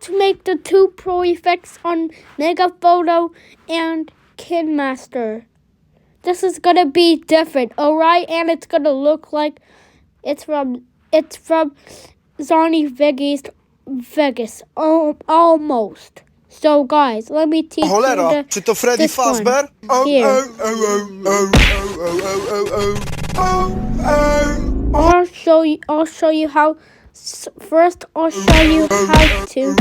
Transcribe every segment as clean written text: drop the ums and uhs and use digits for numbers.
to make the two pro effects on Mega Photo and KineMaster. This is gonna be different, alright? And it's gonna look like it's from Zonny Vegas. Almost. So guys, let me teach you Czy to Freddy this one. Fazbear? Here. I'll show you how. First, I'll show you how to.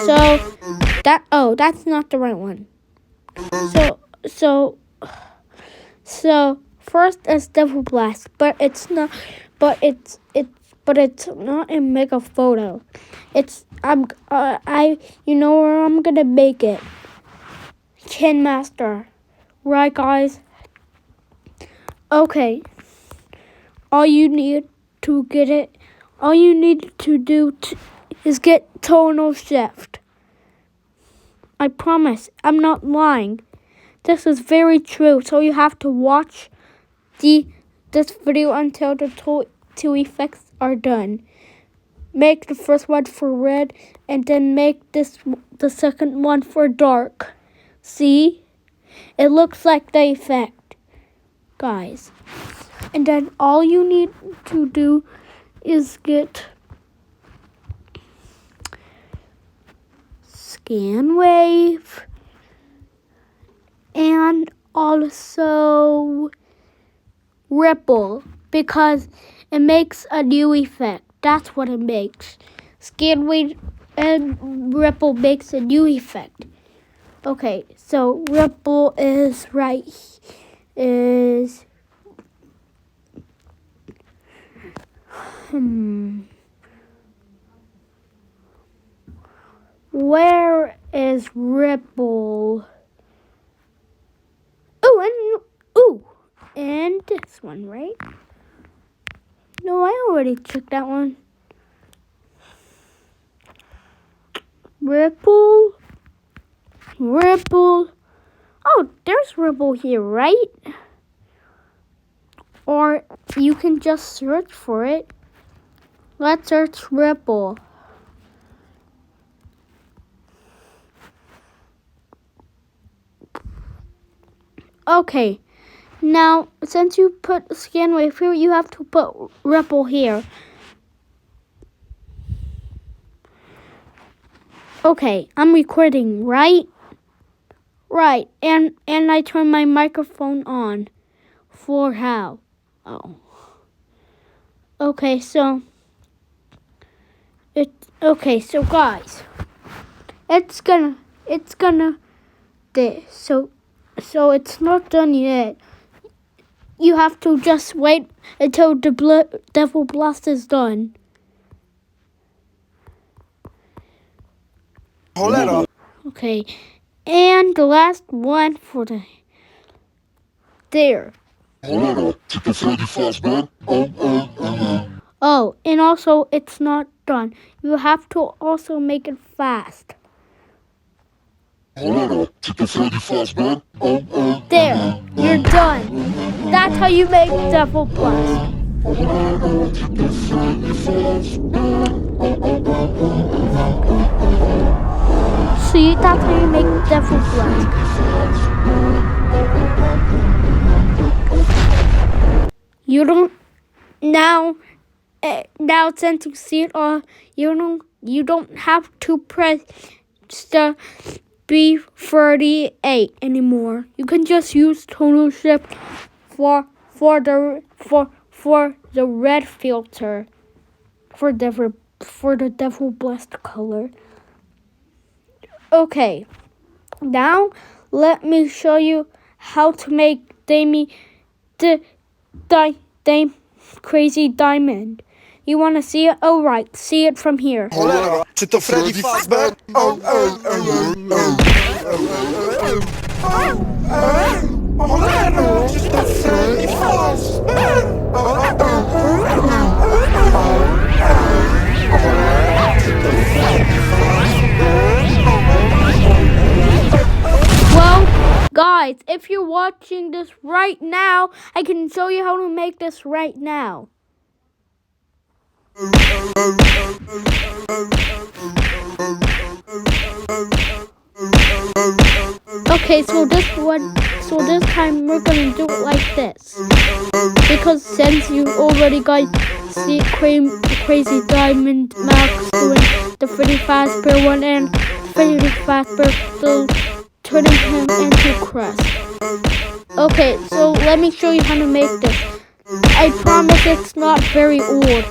So that's not the right one. So first is Devil Blast, but it's not. But it's not in Mega Photo. You know where I'm gonna make it. KineMaster, right, guys? Okay. All you need to do is get tonal shift. I promise, I'm not lying. This is very true. So you have to watch this video until the two effects are done. Make the first one for red, and then make the second one for dark. See? It looks like the effect, guys. And then all you need to do is get ScanWave and also Ripple, because it makes a new effect. That's what it makes. ScanWave and Ripple makes a new effect. Okay, so Ripple is where is Ripple? And this one, right? No, I already checked that one. Ripple. Oh, there's Ripple here, right? Or you can just search for it. Let's search Ripple. Okay. Now, since you put ScanWave here, you have to put Ripple here. Okay, I'm recording, right? Right, and I turn my microphone on. For how? Oh. Okay, so guys, it's gonna this. So it's not done yet. You have to just wait until the Devil Blast is done. Okay, and the last one for there. Oh, and also it's not done. You have to also make it fast. There, you're done. That's how you make Devil Blast. See, that's how you make Devil Blast. You don't now since you see it all, you don't have to press the B38 anymore. You can just use tonal shift for the red filter for the Devil Blast color. Okay, now let me show you how to make the Crazy Diamond. You want to see it? Oh, right. See it from here. Czy to Freddy Fazbear? Well, guys, if you're watching this right now, I can show you how to make this right now. Okay, so this time we're gonna do it like this. Because since you already got see Crazy Diamond Max doing the Freddy Fazbear one and Freddy Fazbear still turning him into Crust. Okay, so let me show you how to make this. I promise it's not very old.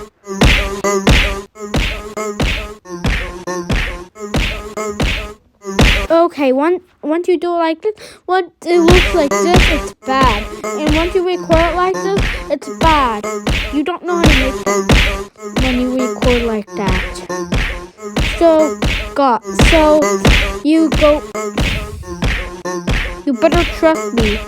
Okay, once you do it like this, once it looks like this, it's bad. And once you record it like this, it's bad. You don't know how to make it when you record like that. So you better trust me.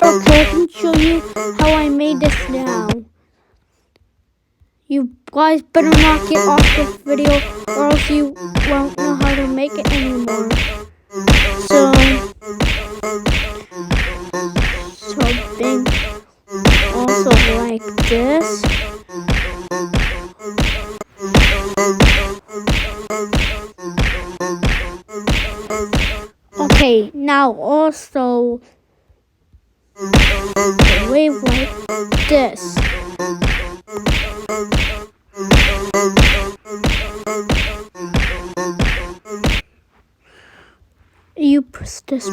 Okay, I can show you how I made this now. You guys better not get off this video or else you won't know how to make it anymore. So something also like this. Okay, now also the wave like this. You press this.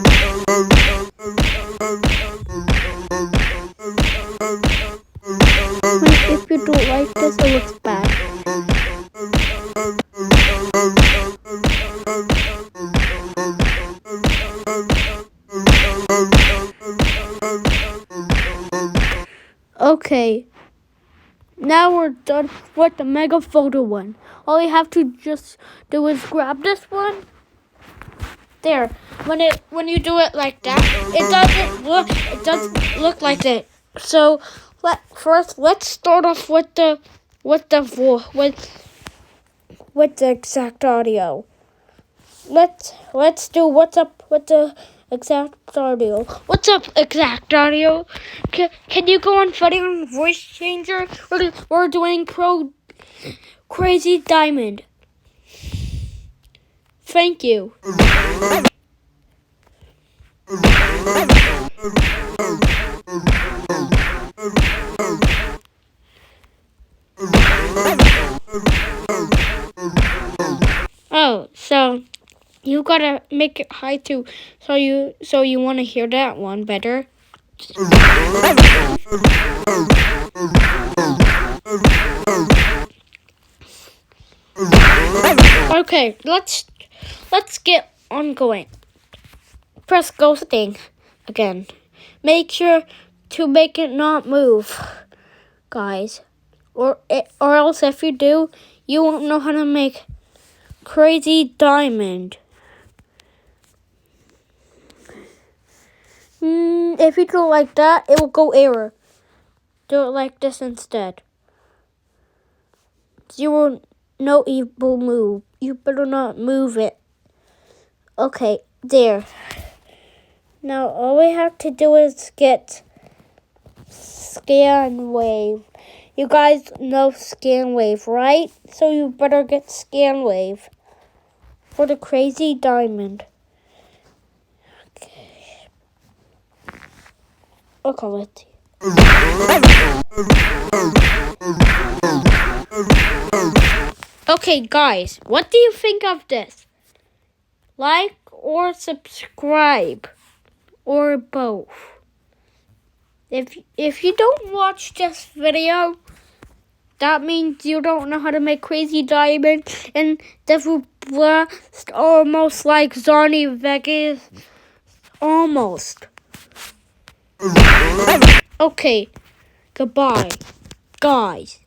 If you do it like this, it looks bad. Okay, now we're done with the Mega Photo one. All you have to just do is grab this one. There. When you do it like that, it doesn't look like that. So let's start off with the exact audio. Let's do what's up with the exact audio. What's up, exact audio? Can you go on Freddy on voice changer? We're doing Crazy Diamond. Thank you. Oh, so you gotta make it high too, so you want to hear that one better. Okay, let's get on going. Press ghosting again. Make sure to make it not move, guys, or else if you do, you won't know how to make Crazy Diamond. If you do it like that, it will go error. Do it like this instead. No evil move. You better not move it. Okay, there. Now all we have to do is get Scan Wave. You guys know Scan Wave, right? So you better get Scan Wave for the Crazy Diamond. Okay. I'll call it. Okay, guys, what do you think of this? Like or subscribe, or both. If you don't watch this video, that means you don't know how to make Crazy Diamond and Devil Blast almost like Zonny Vegas. Almost. Okay, goodbye, guys.